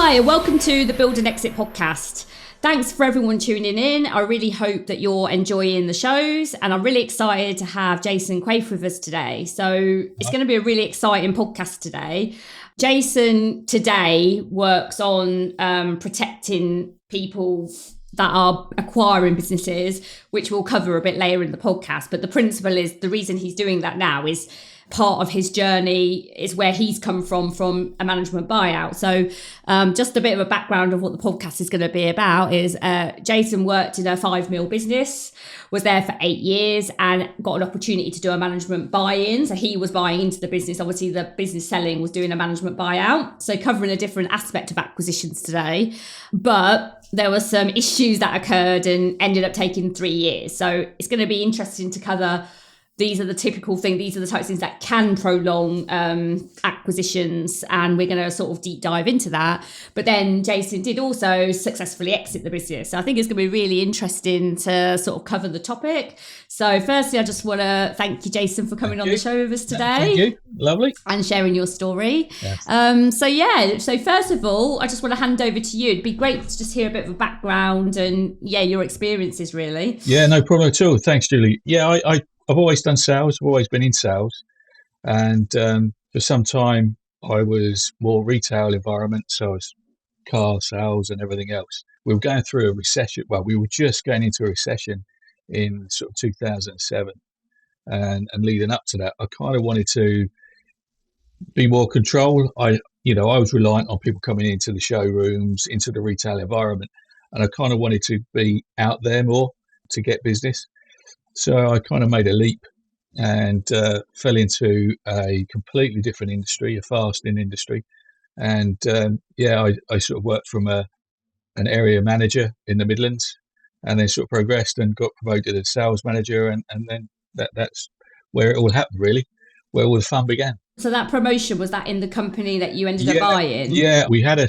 Hi, and welcome to the Build and Exit podcast. Thanks for everyone tuning in. I really hope that you're enjoying the shows, and I'm really excited to have Jason Quaife with us today. So it's going to be a really exciting podcast today. Jason today works on protecting people that are acquiring businesses, which we'll cover a bit later in the podcast. But the principle is, the reason he's doing that now is part of his journey is where he's come from a management buyout. So just a bit of a background of what the podcast is going to be about is Jason worked in a 5 mil business, was there for 8 years and got an opportunity to do a management buy-in. So he was buying into the business. Obviously the business selling was doing a management buyout. So covering a different aspect of acquisitions today. But there were some issues that occurred and ended up taking 3 years. So it's going to be interesting to cover. These are the typical things, these are the types of things that can prolong acquisitions, and we're going to sort of deep dive into that. But then Jason did also successfully exit the business. So I think it's going to be really interesting to sort of cover the topic. So firstly, I just want to thank you, Jason, for coming on the show with us today. Thank you. Lovely. And sharing your story. Yes. So first of all, I just want to hand over to you. It'd be great to just hear a bit of a background and your experiences really. Yeah, no problem at all. Thanks, Julie. Yeah, I've always done sales. I've always been in sales, and for some time I was more retail environment, so I was car sales and everything else. We were going through a recession. Well, we were just going into a recession in sort of 2007, and leading up to that, I kind of wanted to be more control. I was reliant on people coming into the showrooms, into the retail environment, and I kind of wanted to be out there more to get business. So I kind of made a leap and fell into a completely different industry, a fasting industry. And I sort of worked from an area manager in the Midlands, and then sort of progressed and got promoted as sales manager. And then that's where it all happened, really, where all the fun began. So that promotion, was that in the company that you ended up buying? Yeah, we had a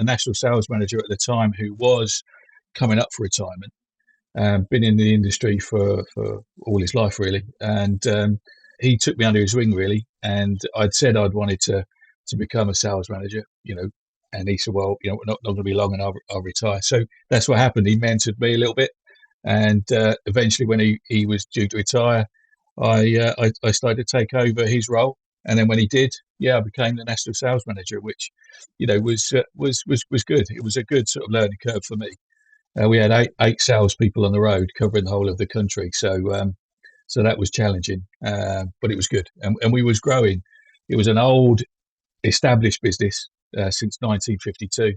national sales manager at the time who was coming up for retirement. Been in the industry for all his life, really, and he took me under his wing, really. And I'd said I'd wanted to become a sales manager, and he said, "Well, we're not going to be long, and I'll retire." So that's what happened. He mentored me a little bit, and eventually, when he was due to retire, I started to take over his role. And then when he did, I became the national sales manager, which was good. It was a good sort of learning curve for me. We had eight salespeople on the road covering the whole of the country, so that was challenging, but it was good, and we was growing. It was an old, established business since 1952.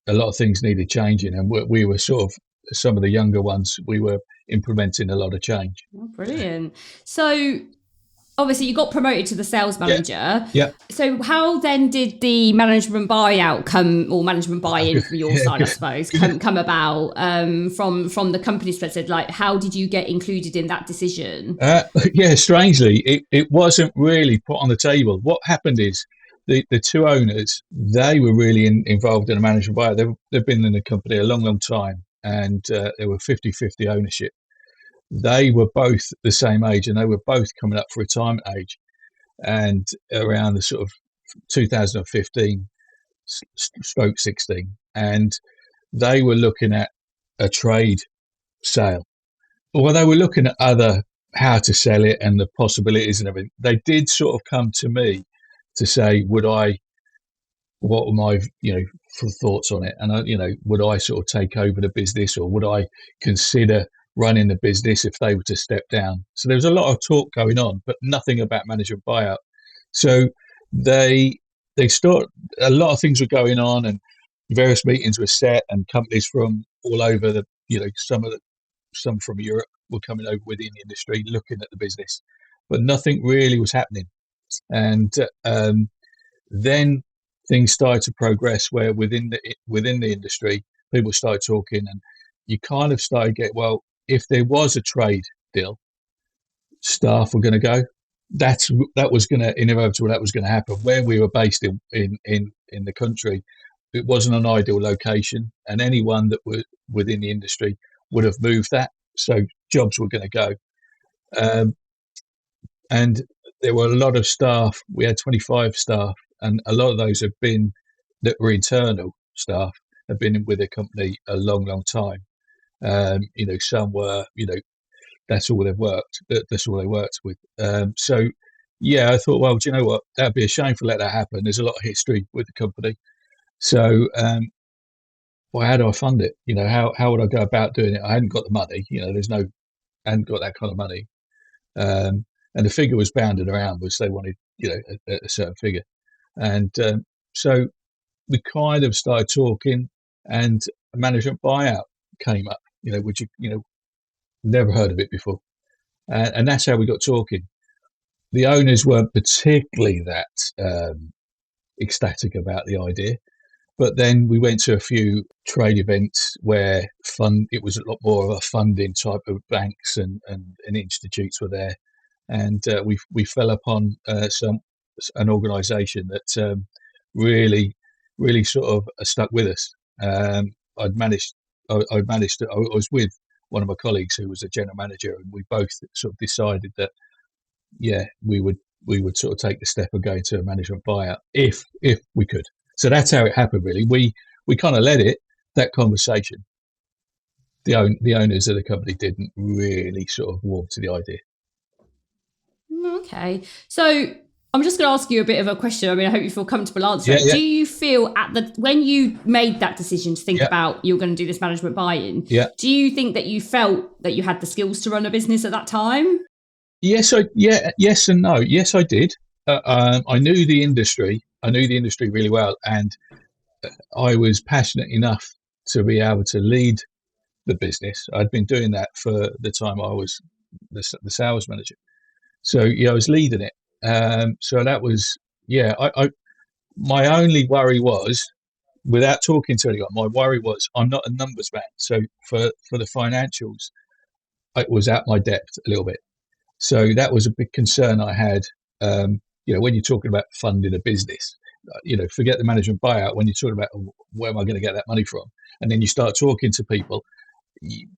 A lot of things needed changing, and we were sort of some of the younger ones. We were implementing a lot of change. Oh, brilliant! So obviously you got promoted to the sales manager. Yeah. So how then did the management buyout come, or management buy-in from your side, I suppose, come about from the company's perspective? Like, how did you get included in that decision? Strangely, it wasn't really put on the table. What happened is the two owners, they were really involved in a management buyout. They've been in the company a long, long time, and they were 50-50 ownership. They were both the same age, and they were both coming up for retirement age. And around the sort of 2015 stroke 16, and they were looking at a trade sale. Well, they were looking at how to sell it and the possibilities and everything. They did sort of come to me to say, what were my thoughts on it, and would I sort of take over the business, or would I consider running the business if they were to step down? So there was a lot of talk going on, but nothing about management buyout. So they started, a lot of things were going on, and various meetings were set, and companies from all over some from Europe were coming over within the industry looking at the business, but nothing really was happening. And then things started to progress where within the industry, people started talking, and you kind of started to get, well, if there was a trade deal, staff were going to go. That was going to, inevitably, that was going to happen. Where we were based in the country, it wasn't an ideal location, and anyone that was within the industry would have moved that. So jobs were going to go. And there were a lot of staff. We had 25 staff, and a lot of those that were internal. staff have been with the company a long time. Some were, that's all they've worked. That's all they worked with. So, yeah, I thought, well, do you know what? That'd be a shame to let that happen. There's a lot of history with the company. So, well, how do I fund it? How would I go about doing it? I hadn't got the money. I hadn't got that kind of money. And the figure was bounded around was they wanted, a certain figure. And so we kind of started talking, and a management buyout came up, which, never heard of it before. And that's how we got talking. The owners weren't particularly that ecstatic about the idea. But then we went to a few trade events where it was a lot more of a funding type of banks and institutes were there. And we fell upon an organisation that really sort of stuck with us. I was with one of my colleagues who was a general manager, and we both sort of decided that we would sort of take the step of going to a management buyout if we could. So that's how it happened. Really, we kind of led that conversation. The owners of the company didn't really sort of warm to the idea. Okay, so I'm just going to ask you a bit of a question. I mean, I hope you feel comfortable answering. Do you feel when you made that decision to think about you're going to do this management buy-in, do you think that you felt that you had the skills to run a business at that time? Yes, yes and no. Yes, I did. I knew the industry. I knew the industry really well, and I was passionate enough to be able to lead the business. I'd been doing that for the time I was the sales manager. So I was leading it. So that was my only worry was, without talking to anyone, my worry was I'm not a numbers man. So for the financials, it was at my depth a little bit. So that was a big concern I had. When you're talking about funding a business, forget the management buyout. When you're talking about where am I going to get that money from, and then you start talking to people, I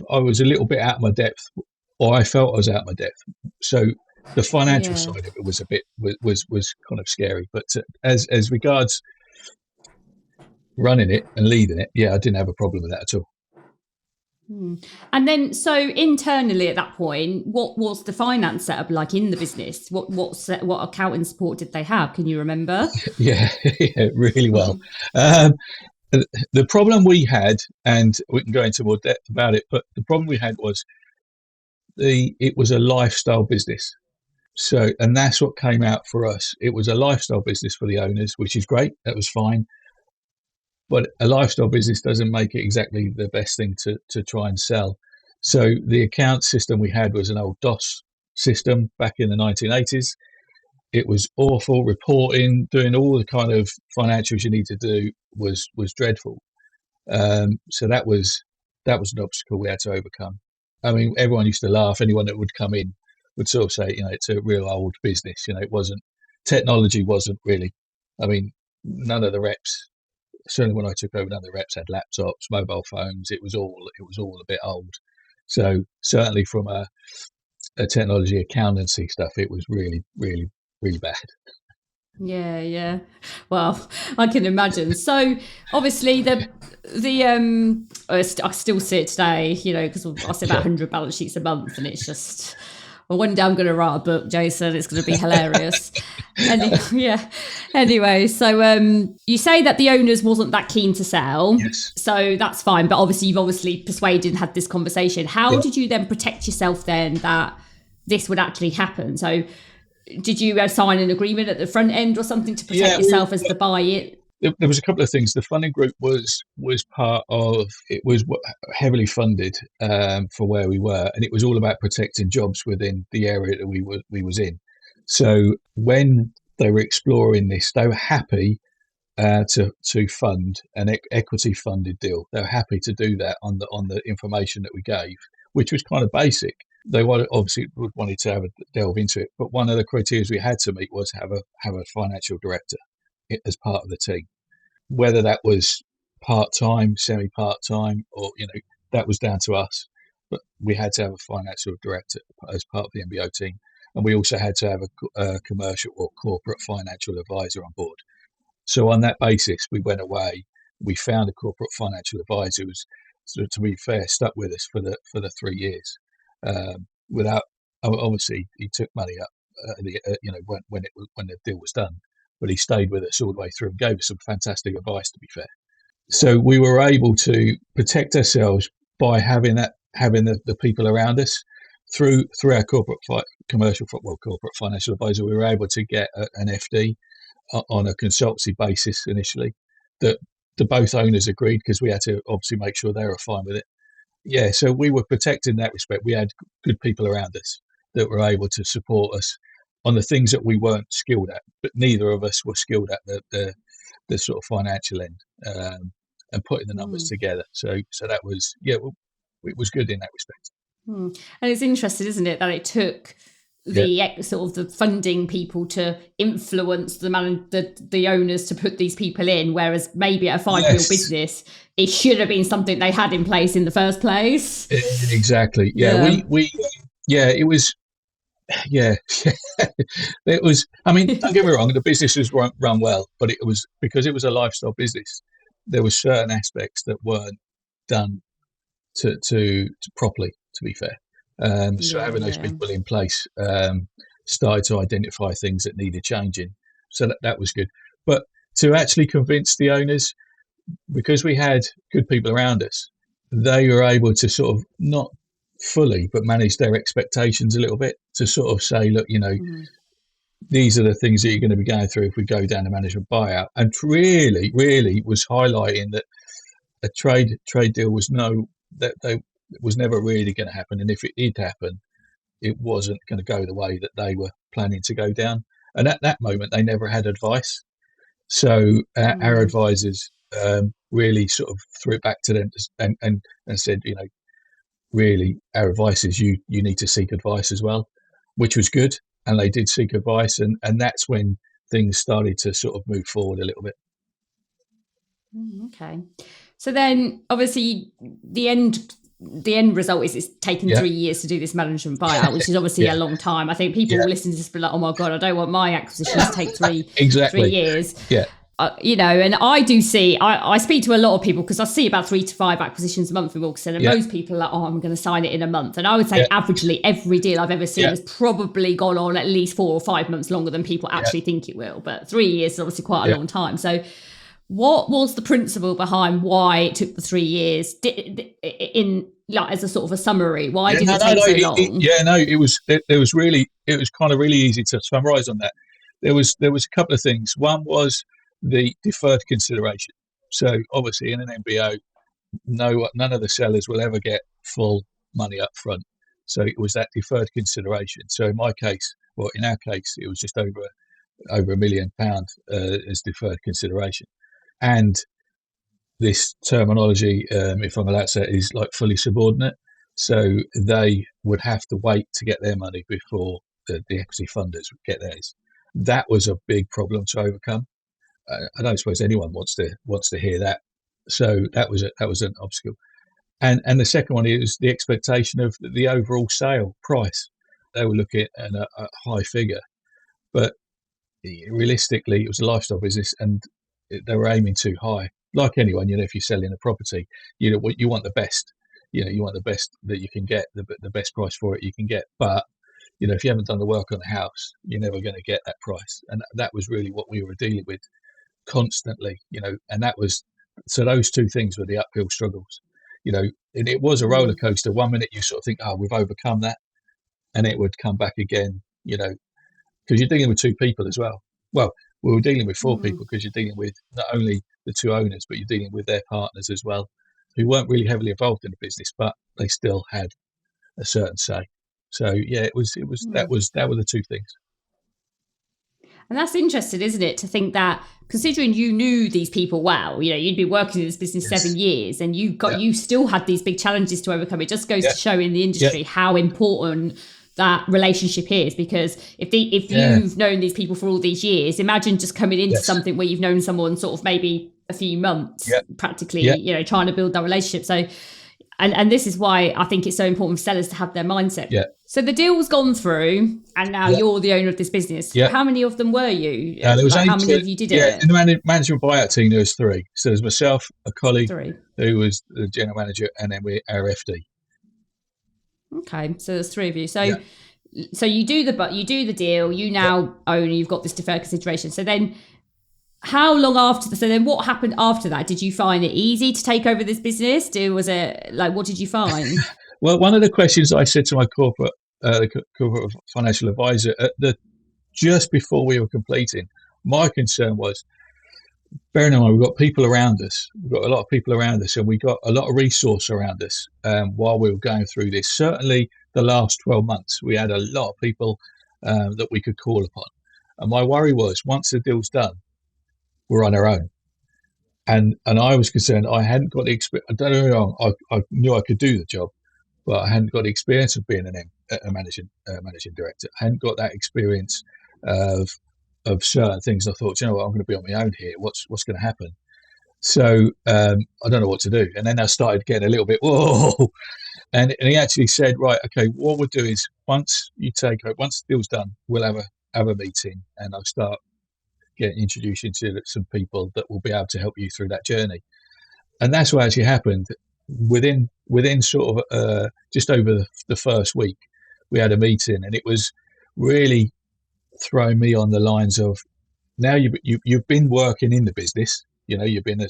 was a little bit out of my depth, or I felt I was out of my depth. So the financial side of it was a bit was kind of scary. But as regards running it and leading it, I didn't have a problem with that at all. And then, so internally at that point, what was the finance setup like in the business? What accounting support did they have? Can you remember? Yeah, really well. The problem we had, and we can go into more depth about it, but the problem we had was it was a lifestyle business. So, and that's what came out for us. It was a lifestyle business for the owners, which is great. That was fine. But a lifestyle business doesn't make it exactly the best thing to try and sell. So the account system we had was an old DOS system back in the 1980s. It was awful. Reporting, doing all the kind of financials you need to do was dreadful. So that was an obstacle we had to overcome. I mean, everyone used to laugh. Anyone that would come in would sort of say, it's a real old business. Technology wasn't really. I mean, none of the reps. Certainly when I took over, none of the reps had laptops, mobile phones. It was all a bit old. So certainly from a technology accountancy stuff, it was really, really, really bad. Yeah. Well, I can imagine. So obviously I still see it today, because I see about 100 balance sheets a month, and it's just, well, one day I'm going to write a book, Jason. It's going to be hilarious. Anyway, so you say that the owners wasn't that keen to sell. Yes. So that's fine. But obviously you've persuaded and had this conversation. How did you then protect yourself then that this would actually happen? So did you sign an agreement at the front end or something to protect yourself as the buy-in? There was a couple of things. The funding group was part of it, was heavily funded for where we were, and it was all about protecting jobs within the area that we was in. So when they were exploring this, they were happy to fund an equity funded deal. They were happy to do that on the information that we gave, which was kind of basic. They wanted to delve into it, but one of the criteria we had to meet was have a financial director as part of the team. Whether that was part-time, semi-part-time, or that was down to us. But we had to have a financial director as part of the MBO team, and we also had to have a commercial or corporate financial advisor on board. So on that basis, we went away. We found a corporate financial advisor who was, so to be fair, stuck with us for the 3 years. Without obviously, he took money up, when the deal was done, but he stayed with us all the way through and gave us some fantastic advice. To be fair, so we were able to protect ourselves by having the people around us through our corporate financial advisor. We were able to get an FD on a consultancy basis initially that the both owners agreed, because we had to obviously make sure they were fine with it. Yeah, so we were protected in that respect. We had good people around us that were able to support us on the things that we weren't skilled at, but neither of us were skilled at the sort of financial end, and putting the numbers together. So that was, it was good in that respect. And it's interesting, isn't it, that it took the sort of the funding people to influence the owners to put these people in, whereas maybe at a 5 mil business, it should have been something they had in place in the first place. Exactly. It was. It was. I mean, don't get me wrong, the business was run well, but it was because it was a lifestyle business. There were certain aspects that weren't done to properly. To be fair, so having those people in place started to identify things that needed changing. So that was good. But to actually convince the owners, because we had good people around us, they were able to sort of not fully, but manage their expectations a little bit, to sort of say, look, these are the things that you're going to be going through if we go down the management buyout. And really was highlighting that a trade deal was was never really going to happen. And if it did happen, it wasn't going to go the way that they were planning to go down. And at that moment, they never had advice. So our advisors really sort of threw it back to them and said, really, our advice is you need to seek advice as well, which was good. And they did seek advice. And that's when things started to sort of move forward a little bit. Okay. So then obviously the end result is it's taken 3 years to do this management buyout, which is obviously a long time. I think people will listen to this and be like, oh my God, I don't want my acquisitions to take 3 years. Yeah. And I do see, I speak to a lot of people because I see about 3 to 5 acquisitions a month in Wilkinson, and most people are like, oh, I'm going to sign it in a month. And I would say averagely every deal I've ever seen has probably gone on at least 4 or 5 months longer than people actually think it will. But 3 years is obviously quite a long time. So what was the principle behind why it took the 3 years as a sort of a summary? Why did it take so long? It was kind of really easy to summarize on that. There was a couple of things. One was the deferred consideration. So obviously in an MBO, none of the sellers will ever get full money up front. So it was that deferred consideration. So in our case, it was just over £1 million as deferred consideration. And this terminology, if I'm allowed to say, is like fully subordinate. So they would have to wait to get their money before the equity funders would get theirs. That was a big problem to overcome. I don't suppose anyone wants to hear that. So that was an obstacle. And the second one is the expectation of the overall sale price. They were looking at a high figure, but realistically, it was a lifestyle business, and they were aiming too high. Like anyone, if you're selling a property, you want the best. You want the best that you can get, the best price for it you can get. But if you haven't done the work on the house, you're never going to get that price. And that was really what we were dealing with constantly. And that was, so those two things were the uphill struggles. And it was a roller coaster. 1 minute you sort of think, oh, we've overcome that, and it would come back again. Because you're dealing with 2 people as well. Well, we were dealing with 4 people, because you're dealing with not only the 2 owners, but you're dealing with their partners as well, who weren't really heavily involved in the business, but they still had a certain say. So that were the 2 things. And that's interesting, isn't it? To think that, considering you knew these people well, you'd been working in this business 7 years, and you still had these big challenges to overcome. It just goes to show in the industry how important that relationship is, because if you've known these people for all these years, imagine just coming into something where you've known someone sort of maybe a few months, practically, trying to build that relationship. So And this is why I think it's so important for sellers to have their mindset. Yeah. So the deal's gone through, and now you're the owner of this business. Yeah. How many of them were you? There was like, only how many of you did it? In the management buyout team, there was 3. So there's myself, a colleague 3. who was the general manager, and then our FD. Okay, so there's 3 of you. So so you do the deal. You now own. You've got this deferred consideration. So then, how long after? So then, what happened after that? Did you find it easy to take over this business? Was it like, what did you find? Well, one of the questions I said to my corporate financial advisor just before we were completing, my concern was, bearing in mind, we've got people around us. We've got a lot of people around us, and we got a lot of resource around us while we were going through this. Certainly, the last 12 months, we had a lot of people that we could call upon. And my worry was, once the deal's done, we're on our own. And I was concerned I hadn't got the experience. I don't know, I knew I could do the job, but I hadn't got the experience of being a managing director. I hadn't got that experience of certain things. I thought, you know what, I'm going to be on my own here. What's going to happen? So I don't know what to do. And then I started getting a little bit, whoa. And he actually said, right, okay, what we'll do is once the deal's done, we'll have a meeting, and I'll start getting introduced into some people that will be able to help you through that journey. And that's what actually happened. Within sort of just over the first week, we had a meeting, and it was really throwing me on the lines of, now you've been working in the business, you've been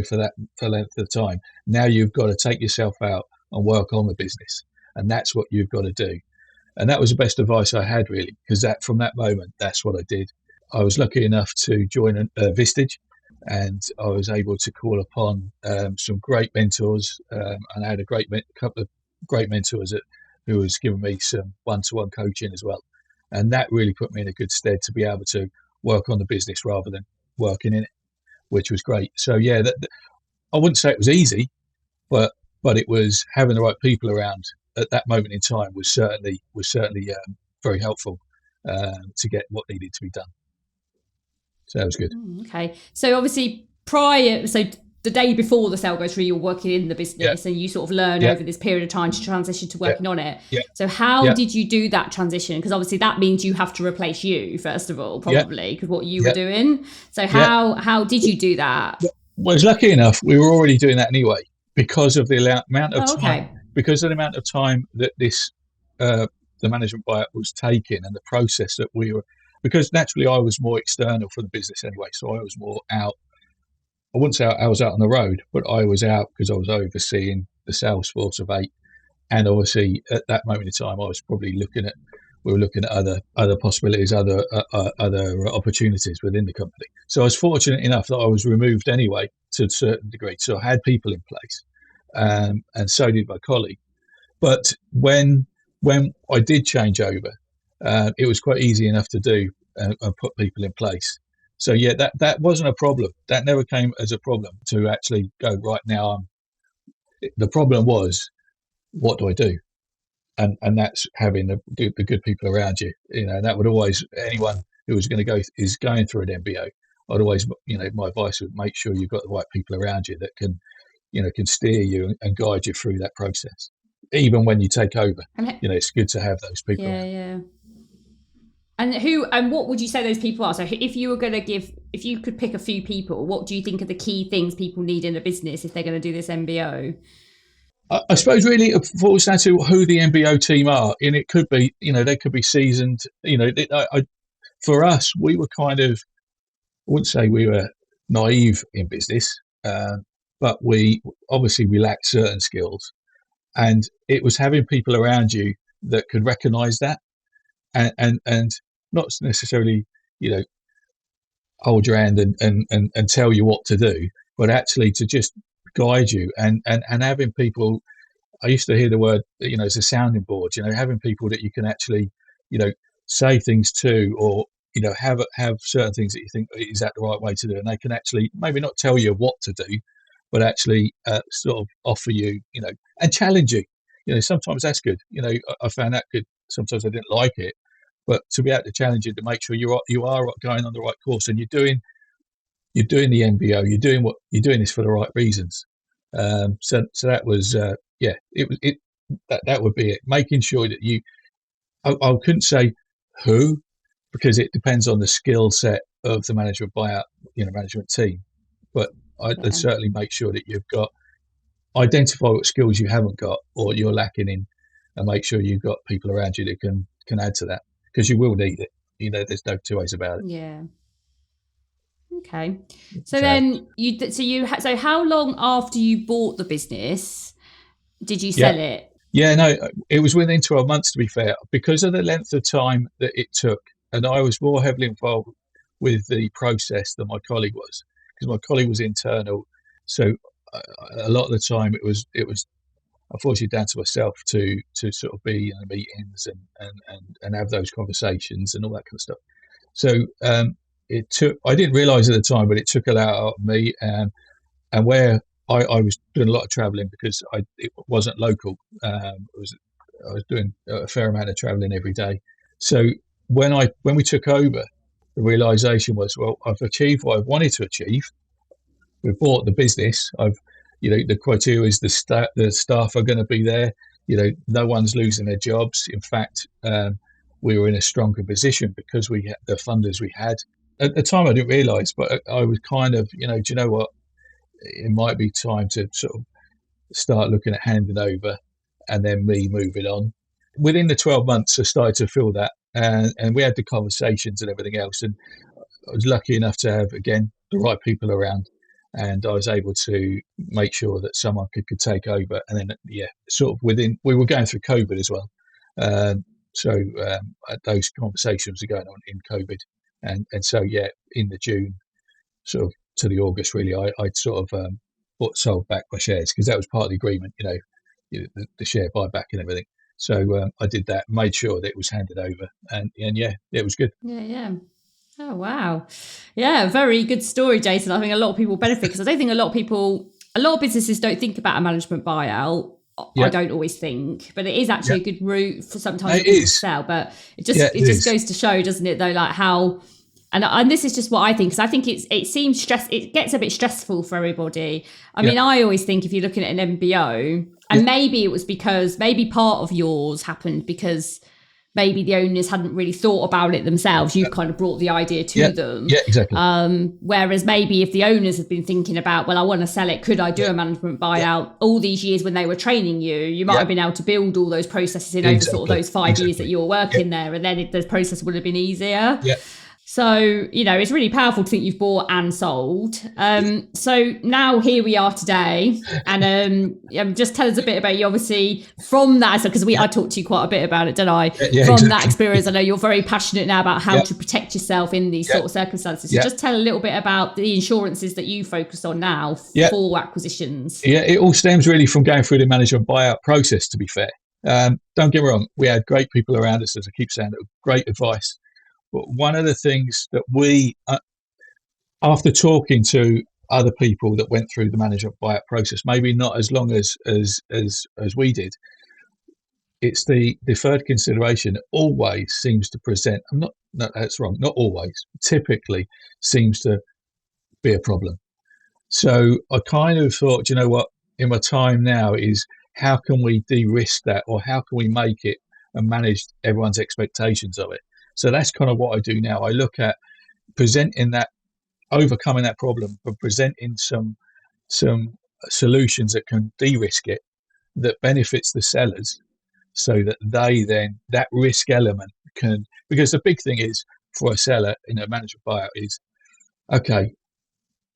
for length of time. Now you've got to take yourself out and work on the business, and that's what you've got to do. And that was the best advice I had, really, because from that moment, that's what I did. I was lucky enough to join Vistage, and I was able to call upon some great mentors, and I had a couple of great mentors who was giving me some one-to-one coaching as well. And that really put me in a good stead to be able to work on the business rather than working in it, which was great. So yeah, I wouldn't say it was easy, but it was having the right people around at that moment in time was certainly very helpful to get what needed to be done. So that was good. Okay. So obviously the day before the sale goes through, you're working in the business, and you sort of learn over this period of time to transition to working on it. Yeah. So how did you do that transition? Because obviously that means you have to replace you, first of all, probably, because what you were doing. So how did you do that? Well, I was lucky enough. We were already doing that anyway because of the amount of time. Because of the amount of time that this the management buyout was taking, and the process that we were. Because naturally, I was more external for the business anyway, so I was more out. I wouldn't say I was out on the road, but I was out because I was overseeing the sales force of 8, and obviously at that moment in time, I was probably looking at other possibilities, other opportunities within the company. So I was fortunate enough that I was removed anyway to a certain degree. So I had people in place, and so did my colleague. But when I did change over, it was quite easy enough to do and put people in place. So yeah, that wasn't a problem. That never came as a problem to actually go right now. The problem was, what do I do? And that's having the good people around you. That would always, anyone who is going through an MBO, I'd always, my advice would make sure you've got the right people around you that can steer you and guide you through that process. Even when you take over, it's good to have those people around. Yeah. And what would you say those people are? So if you could pick a few people, what do you think are the key things people need in a business if they're going to do this MBO? I suppose really it falls down to who the MBO team are, and it could be, they could be seasoned. For us, we were kind of, I wouldn't say we were naive in business, but we lacked certain skills, and it was having people around you that could recognise that, and not necessarily, hold your hand and tell you what to do, but actually to just guide you and having people. I used to hear the word, it's a sounding board, having people that you can actually, say things to, or, have certain things that you think is that the right way to do. And they can actually maybe not tell you what to do, but actually sort of offer you, and challenge you. Sometimes that's good. I found that good. Sometimes I didn't like it, but to be able to challenge you to make sure you are going on the right course, and you're doing the MBO, you're doing this for the right reasons. So that was that would be it. Making sure that I couldn't say who, because it depends on the skill set of the management buyout, management team. But I'd Yeah. certainly make sure that you've got identify what skills you haven't got or you're lacking in, and make sure you've got people around you that can add to that, because you will need it. There's no two ways about it. Yeah. Okay. So So then so how long after you bought the business did you yeah, sell it? yeah, no, it was within 12 months, to be fair, because of the length of time that it took, and I was more heavily involved with the process than my colleague was, because my colleague was internal. So a lot of the time it was unfortunately down to myself to sort of be in the meetings and have those conversations and all that kind of stuff. So it took. I didn't realise at the time, but it took a lot out of me. And where I was doing a lot of travelling, because it wasn't local. I was doing a fair amount of travelling every day. So when we took over, the realisation was, well, I've achieved what I wanted to achieve. We've bought the business. The criteria is the staff are going to be there. No one's losing their jobs. In fact, we were in a stronger position because we had the funders we had. At the time, I didn't realise, but I was kind of, do you know what? It might be time to sort of start looking at handing over and then me moving on. Within the 12 months, I started to feel that, and we had the conversations and everything else. And I was lucky enough to have, again, the right people around, and I was able to make sure that someone could take over. And then, sort of we were going through COVID as well. So those conversations were going on in COVID. And so, in the June, sort of to the August, really, I'd sort of sold back my shares, because that was part of the agreement, the share buyback and everything. So I did that, made sure that it was handed over, and it was good. Yeah. Oh, wow. Yeah, very good story, Jason. I think a lot of people benefit, because I don't think a lot of businesses don't think about a management buyout. I Yeah, don't always think, but it is actually yeah, a good route for sometimes it people to is. sell. But it Yeah, just it is. goes to show, doesn't it, though, like how. And this is just what I think, because I think it seems it gets a bit stressful for everybody. I Yeah, mean, I always think if you're looking at an MBO, yeah, and maybe it was because maybe part of yours happened because maybe the owners hadn't really thought about it themselves. You've kind of brought the idea yeah, to them. yeah, exactly. Whereas maybe if the owners had been thinking about, well, I want to sell it, could I do Yeah, a management yeah, buyout? All these years when they were training you, you might yeah, have been able to build all those processes in over sort of exactly, those 5 years that exactly. you were Yeah, working there. And then the process would have been easier. yeah, So, it's really powerful to think you've bought and sold. yeah, So now here we are today. And just tell us a bit about you, obviously, from that, because yeah, I talked to you quite a bit about it, didn't I? yeah, From that exactly. experience, I know you're very passionate now about how Yeah, to protect yourself in these yeah, sort of circumstances. So yeah, just tell a little bit about the insurances that you focus on now yeah, for acquisitions. yeah. It all stems really from going through the management buyout process, to be fair. Don't get me wrong, we had great people around us, as I keep saying, great advice. But one of the things that after talking to other people that went through the management buyout process, maybe not as long as we did, it's the deferred consideration that always seems to present. I'm not, no, that's wrong. Not always. Typically, seems to be a problem. So I kind of thought, you know what, in my time now is how can we de-risk that, or how can we make it and manage everyone's expectations of it. So that's kind of what I do now. I look at presenting that, overcoming that problem, but presenting some solutions that can de-risk it, that benefits the sellers, so that they then, that risk element can, because the big thing is for a seller in a management buyout is, okay,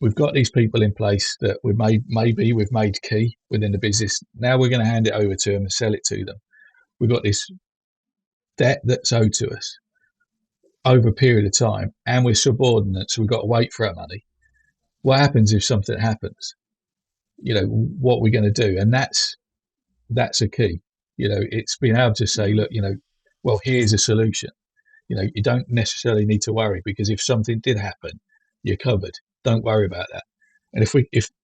we've got these people in place that we've made key within the business. Now we're going to hand it over to them and sell it to them. We've got this debt that's owed to us over a period of time, and we're subordinate, so we've got to wait for our money. What happens if something happens? What we're going to do, and that's a key. It's being able to say, look, well, here's a solution. You don't necessarily need to worry, because if something did happen, you're covered. Don't worry about that. And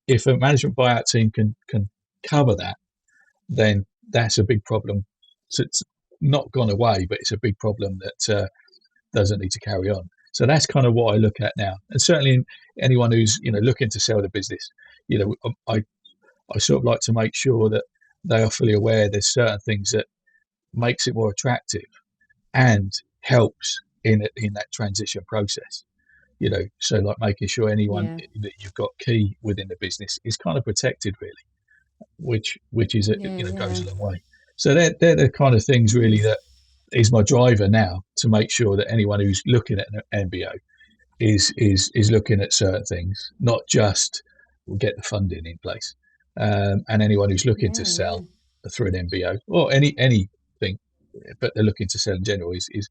if a management buyout team can cover that, then that's a big problem. So it's not gone away, but it's a big problem that doesn't need to carry on. So that's kind of what I look at now. And certainly anyone who's looking to sell the business, I I sort of like to make sure that they are fully aware there's certain things that makes it more attractive and helps in that transition process. So like making sure anyone Yeah. that you've got key within the business is kind of protected, really, which is Yeah. goes Yeah. a long way. So they're the kind of things really that is my driver now, to make sure that anyone who's looking at an MBO is looking at certain things, not just will get the funding in place, and anyone who's looking to Yeah. Yeah. sell through an MBO or anything, but they're looking to sell in general, is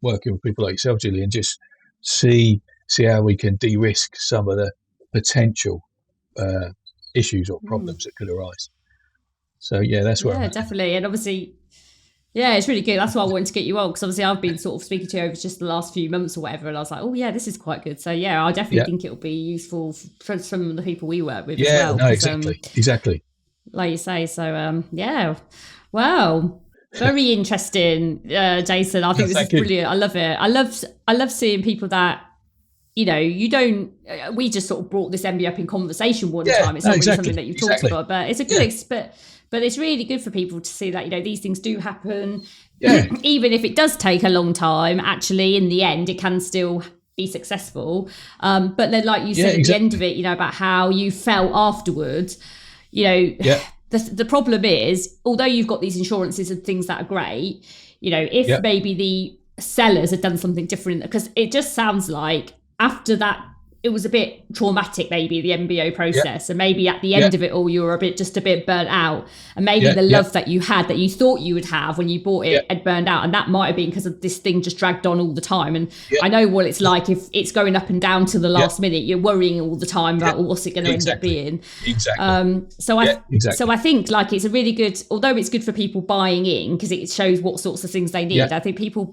working with people like yourself, Julie, and just see how we can de-risk some of the potential issues or problems that could arise. So yeah, that's where I'm Yeah, at. definitely. And obviously, yeah, it's really good. That's why I wanted to get you on, because obviously I've been sort of speaking to you over just the last few months or whatever, and I was like, oh yeah, this is quite good. So yeah, I definitely Yeah, think it'll be useful for some of the people we work with as yeah, well, no, because exactly. like you say, so yeah, wow, very interesting, Jason. I No, think this is thank you. brilliant. I love it. I love seeing people that, you don't, we just sort of brought this MB up in conversation one Yeah, time. It's no, not really something exactly, that you've talked exactly. about, but it's a good Yeah, but it's really good for people to see that, these things do happen. yeah, Even if it does take a long time, actually in the end it can still be successful. But then, like you yeah, said at the end of exactly. it, about how you felt afterwards, Yeah, the problem is, although you've got these insurances and things that are great, if yeah, maybe the sellers had done something different, because it just sounds like after that it was a bit traumatic, maybe the MBO yeah, process, and maybe at the yeah, end of it all you were just a bit burnt out, and maybe yeah, the yeah, love that you had, that you thought you would have when you bought yeah, it, had burned out, and that might have been because of this thing just dragged on all the time. And yeah, I know what it's yeah, like if it's going up and down to the yeah, last minute. You're worrying all the time yeah, about, well, what's it going to end up exactly, being. exactly. So I Yeah, so exactly. I think, like, it's a really good, although it's good for people buying in because it shows what sorts of things they Yeah, need. I think people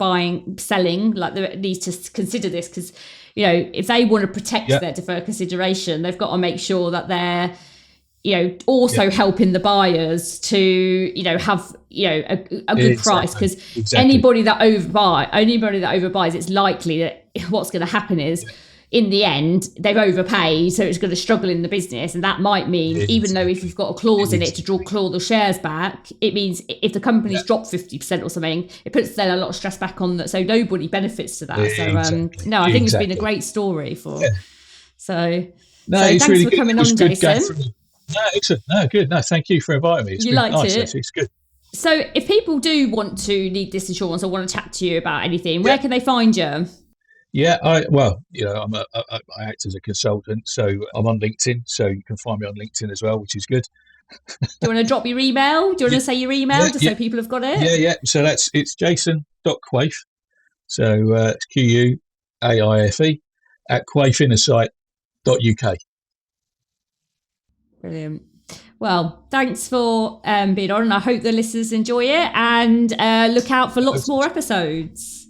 selling, like, they need to consider this, because if they want to protect yeah, their deferred consideration, they've got to make sure that they're yeah, also helping the buyers to have a good price, exactly, because exactly. anybody that overbuys, it's likely that what's going to happen is, Yeah, in the end, they've overpaid, so it's going to struggle in the business. And that might mean, even though if exactly, you've got a clause in it to exactly. claw the shares back, it means if the company's Yeah, dropped 50% or something, it puts then a lot of stress back on that. So nobody benefits to that. So exactly, no, I think it's been a exactly. great story Yeah. for. So No, so it's thanks really for good. It coming was on, good going Jason. through. No, excellent. No, good. No, thank you for inviting me. It's You been liked nice, it. actually. It's good. So if people do want to need this insurance or want to chat to you about anything, Yeah. where can they find you? Yeah, I act as a consultant, so I'm on LinkedIn, so you can find me on LinkedIn as well, which is good. Do you want to drop your email? Do you want Yeah, to say your email yeah, just yeah, so people have got yeah, it? yeah. So it's Jason.Quaife. So it's Quaife at quaifeinnersight.uk. Brilliant. Well, thanks for being on, and I hope the listeners enjoy it, and look out for lots more episodes.